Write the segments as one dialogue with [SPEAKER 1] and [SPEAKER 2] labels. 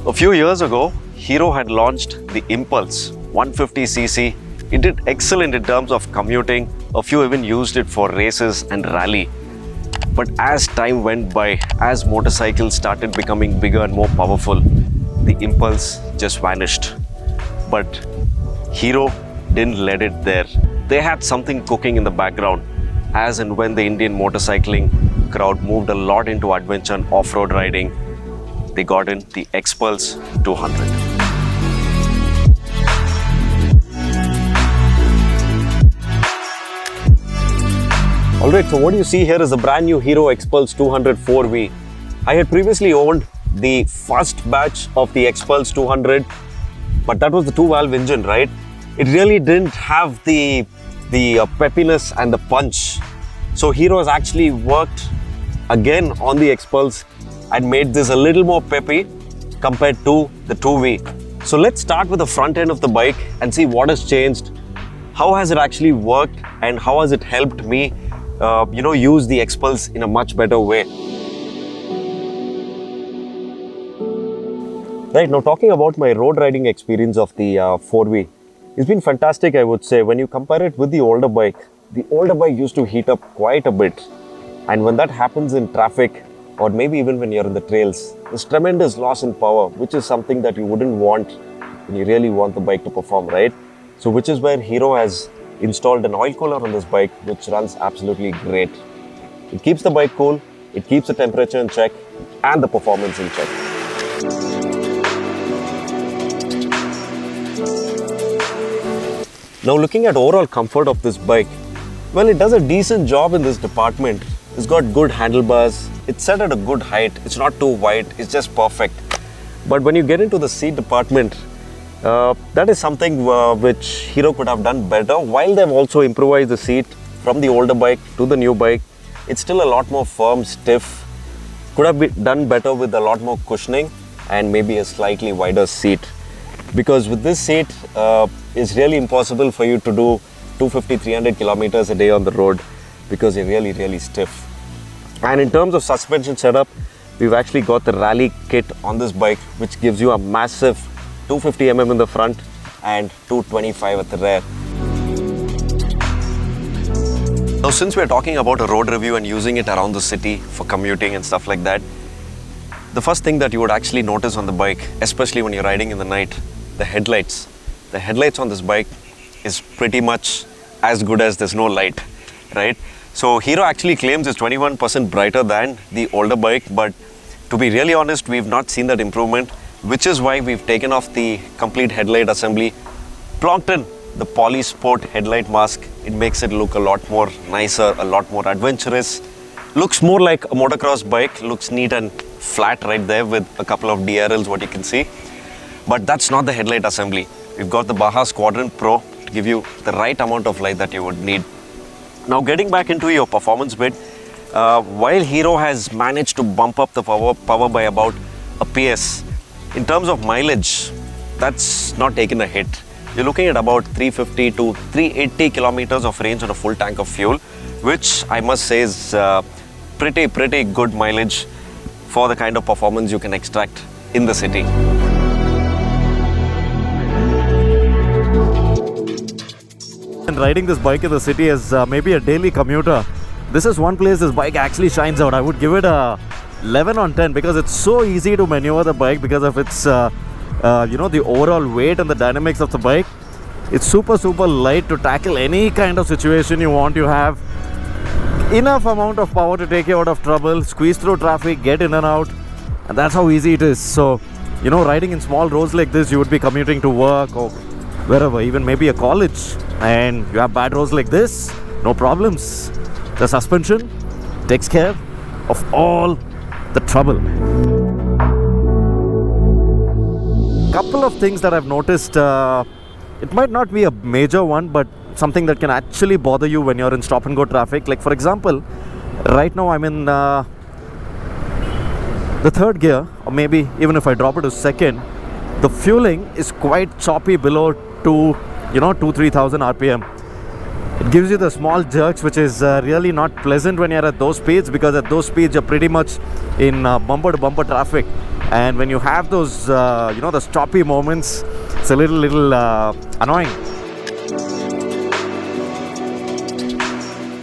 [SPEAKER 1] A few years ago, Hero had launched the Xpulse 150cc. It did excellent in terms of commuting. A few even used it for races and rally. But as time went by, as motorcycles started becoming bigger and more powerful, the Xpulse just vanished. But Hero didn't let it there. They had something cooking in the background, as and when the Indian motorcycling crowd moved a lot into adventure and off-road riding, they got in the Xpulse 200. Alright, so what you see here is a brand new Hero Xpulse 200 4V. I had previously owned the first batch of the Xpulse 200, but that was the 2-valve engine, right? It really didn't have the peppiness and the punch. So Hero has actually worked again on the Xpulse and made this a little more peppy compared to the 2V. So let's start with the front end of the bike and see what has changed, how has it actually worked, and how has it helped me use the Xpulse in a much better way. Right, now talking about my road riding experience of the 4V, it's been fantastic, I would say. When you compare it with the older bike used to heat up quite a bit. And when that happens in traffic, or maybe even when you're in the trails, there's tremendous loss in power, which is something that you wouldn't want when you really want the bike to perform, right? So which is where Hero has installed an oil cooler on this bike, which runs absolutely great. It keeps the bike cool, it keeps the temperature in check, and the performance in check. Now looking at overall comfort of this bike, well, it does a decent job in this department. It's got good handlebars, it's set at a good height, it's not too wide, it's just perfect. But when you get into the seat department, that is something which Hero could have done better. While they've also improvised the seat from the older bike to the new bike, it's still a lot more firm, stiff. Could have been done better with a lot more cushioning and maybe a slightly wider seat. Because with this seat, it's really impossible for you to do 250-300 kilometers a day on the road because you're really, really stiff. And in terms of suspension setup, we've actually got the rally kit on this bike, which gives you a massive 250mm in the front and 225 at the rear. Now, since we're talking about a road review and using it around the city for commuting and stuff like that, the first thing that you would actually notice on the bike, especially when you're riding in the night, the headlights. The headlights on this bike is pretty much as good as there's no light, right? So Hero actually claims it's 21% brighter than the older bike, but to be really honest, we've not seen that improvement, which is why we've taken off the complete headlight assembly, plonked in the Poly Sport headlight mask. It makes it look a lot more nicer, a lot more adventurous. Looks more like a motocross bike, looks neat and flat right there with a couple of DRLs, what you can see. But that's not the headlight assembly. We've got the Baja Squadron Pro to give you the right amount of light that you would need. Now getting back into your performance bit, while Hero has managed to bump up the power by about a PS, in terms of mileage, that's not taken a hit. You're looking at about 350 to 380 kilometers of range on a full tank of fuel, which I must say is pretty good mileage for the kind of performance you can extract in the city.
[SPEAKER 2] And riding this bike in the city as maybe a daily commuter, this is one place this bike actually shines out. I would give it a 11 on 10 because it's so easy to maneuver the bike because of its the overall weight and the dynamics of the bike. It's super light to tackle any kind of situation you want. You have enough amount of power to take you out of trouble, squeeze through traffic, get in and out, and that's how easy it is. So riding in small roads like this, you would be commuting to work or wherever, even maybe a college, and you have bad roads like this, no problems. The suspension takes care of all the trouble. Couple of things that I've noticed, it might not be a major one, but something that can actually bother you when you're in stop and go traffic. Like for example, right now I'm in the third gear, or maybe even if I drop it to second, the fueling is quite choppy below 2,000-3,000 RPM. It gives you the small jerks, which is really not pleasant when you're at those speeds, because at those speeds you're pretty much in bumper to bumper traffic, And when you have those, the stoppy moments, it's a little annoying.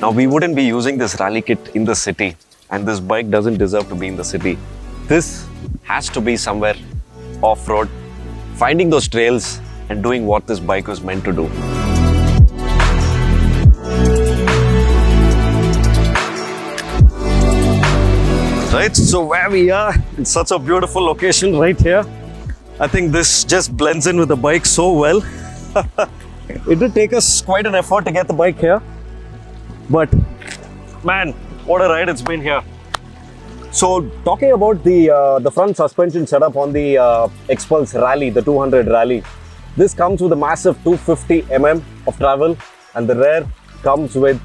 [SPEAKER 1] Now, we wouldn't be using this rally kit in the city, and this bike doesn't deserve to be in the city. This has to be somewhere off-road, finding those trails and doing what this bike was meant to do. Right, so where we are, in such a beautiful location right here. I think this just blends in with the bike so well. It did take us quite an effort to get the bike here. But man, what a ride it's been here. So talking about the front suspension setup on the Xpulse Rally, the 200 Rally. This comes with a massive 250 mm of travel, and the rear comes with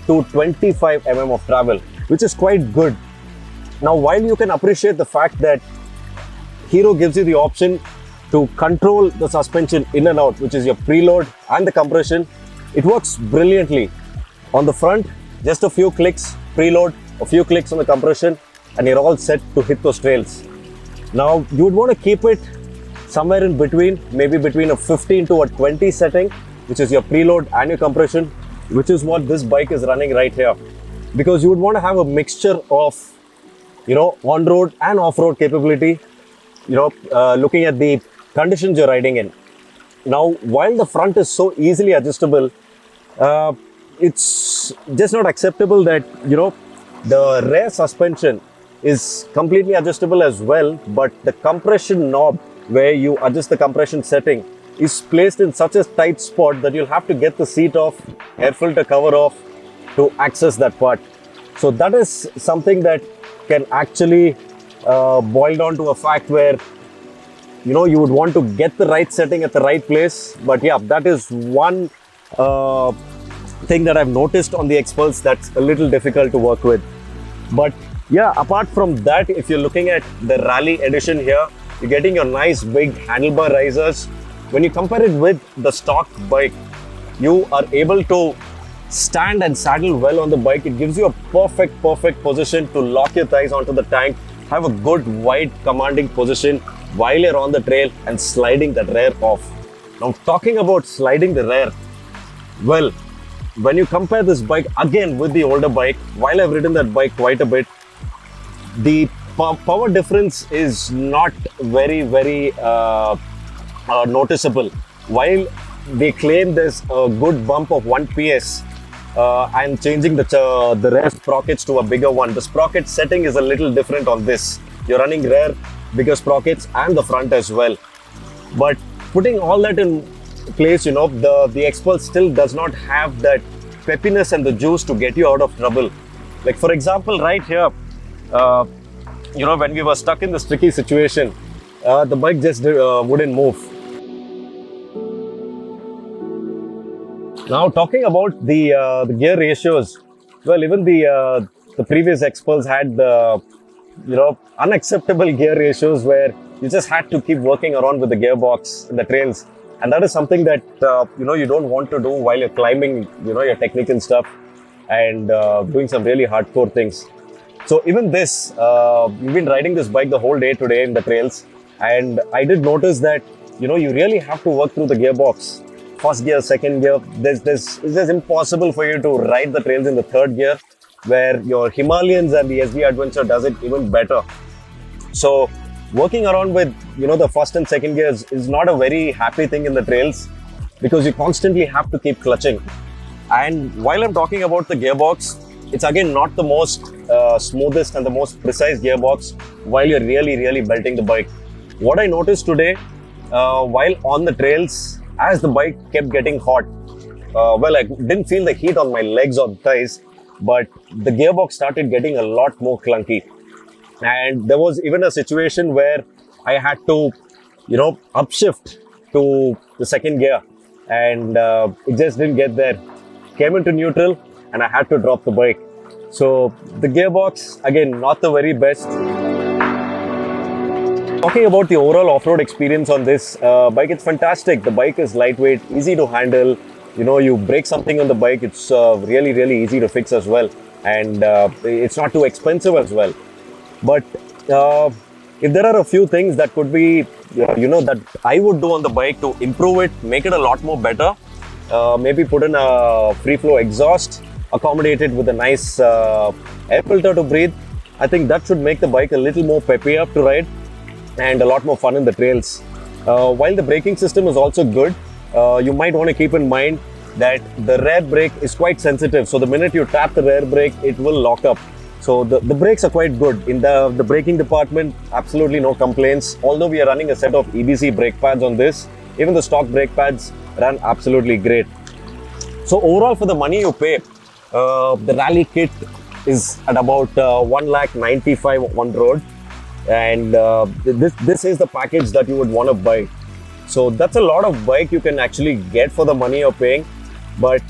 [SPEAKER 1] 225 mm of travel, which is quite good. Now, while you can appreciate the fact that Hero gives you the option to control the suspension in and out, which is your preload and the compression, it works brilliantly. On the front, just a few clicks preload, a few clicks on the compression, and you're all set to hit those trails. Now, you would want to keep it somewhere in between, maybe between a 15 to a 20 setting, which is your preload and your compression, which is what this bike is running right here. Because you would want to have a mixture of, on-road and off-road capability, looking at the conditions you're riding in. Now, while the front is so easily adjustable, it's just not acceptable that, the rear suspension is completely adjustable as well, but the compression knob where you adjust the compression setting is placed in such a tight spot that you'll have to get the seat off, air filter cover off to access that part. So that is something that can actually boil down to a fact where, you would want to get the right setting at the right place. But yeah, that is one thing that I've noticed on the Xpulse that's a little difficult to work with. But yeah, apart from that, if you're looking at the Rally edition here, you're getting your nice big handlebar risers. When you compare it with the stock bike, you are able to stand and saddle well on the bike. It gives you a perfect position to lock your thighs onto the tank, have a good wide commanding position while you're on the trail and sliding that rear off. Now, talking about sliding the rear, well, when you compare this bike again with the older bike, while I've ridden that bike quite a bit, the power difference is not very noticeable. While they claim there's a good bump of 1 PS, and changing the rear sprockets to a bigger one. The sprocket setting is a little different on this. You're running rear, bigger sprockets and the front as well. But putting all that in place, the Xpulse still does not have that peppiness and the juice to get you out of trouble. Like for example, right here, when we were stuck in this tricky situation, the bike just wouldn't move. Now, talking about the gear ratios, well, even the previous Xpulse had unacceptable gear ratios where you just had to keep working around with the gearbox in the trails, and that is something that you don't want to do while you're climbing, your technical stuff and doing some really hardcore things. So even this, we've been riding this bike the whole day today in the trails, and I did notice that you really have to work through the gearbox. First gear, second gear, it's just impossible for you to ride the trails in the third gear, where your Himalayans and the SB Adventure does it even better. So working around with the first and second gears is not a very happy thing in the trails, because you constantly have to keep clutching. And while I'm talking about the gearbox, it's again not the most smoothest and the most precise gearbox while you're really belting the bike. What I noticed today while on the trails, as the bike kept getting hot, well, I didn't feel the heat on my legs or thighs, but the gearbox started getting a lot more clunky. And there was even a situation where I had to, upshift to the second gear, and it just didn't get there. Came into neutral and I had to drop the bike. So the gearbox, again, not the very best. Talking about the overall off-road experience on this bike, it's fantastic. The bike is lightweight, easy to handle. You break something on the bike, it's really easy to fix as well. And it's not too expensive as well. But if there are a few things that could be, that I would do on the bike to improve it, make it a lot more better, maybe put in a free flow exhaust, accommodate it with a nice air filter to breathe. I think that should make the bike a little more peppier to ride and a lot more fun in the trails. While the braking system is also good, you might want to keep in mind that the rear brake is quite sensitive. So the minute you tap the rear brake, it will lock up. So the brakes are quite good. In the braking department, absolutely no complaints. Although we are running a set of EBC brake pads on this, even the stock brake pads run absolutely great. So overall, for the money you pay, the rally kit is at about 1,95,000 on road. And this is the package that you would want to buy. So that's a lot of bike you can actually get for the money you're paying. But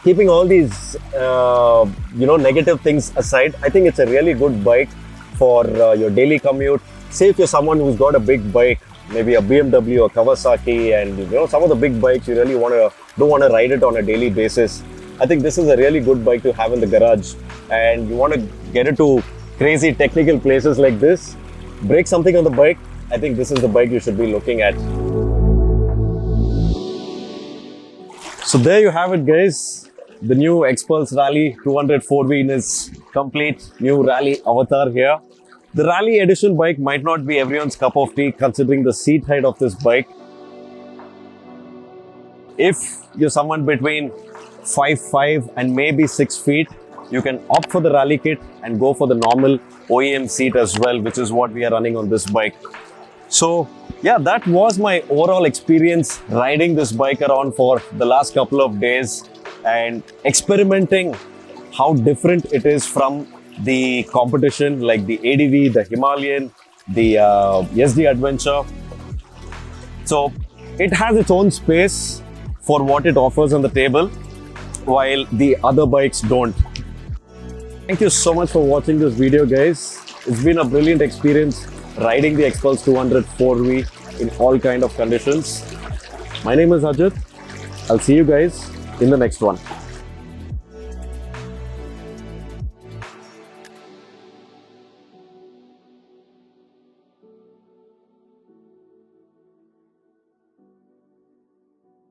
[SPEAKER 1] keeping all these negative things aside, I think it's a really good bike for your daily commute. Say if you're someone who's got a big bike, maybe a BMW or Kawasaki, and some of the big bikes you really don't want to ride it on a daily basis. I think this is a really good bike to have in the garage, and you want to get it to crazy technical places like this, break something on the bike. I think this is the bike you should be looking at. So there you have it, guys. The new Xpulse Rally 200 4V in its complete new rally avatar here. The rally edition bike might not be everyone's cup of tea considering the seat height of this bike. If you're someone between 5'5" and maybe 6 feet, you can opt for the rally kit and go for the normal OEM seat as well, which is what we are running on this bike. So yeah, that was my overall experience riding this bike around for the last couple of days and experimenting how different it is from the competition like the ADV, the Himalayan, the SD Adventure. So it has its own space for what it offers on the table, while the other bikes don't. Thank you so much for watching this video, guys. It's been a brilliant experience riding the Xpulse 200 4V in all kind of conditions. My name is Ajit. I'll see you guys in the next one.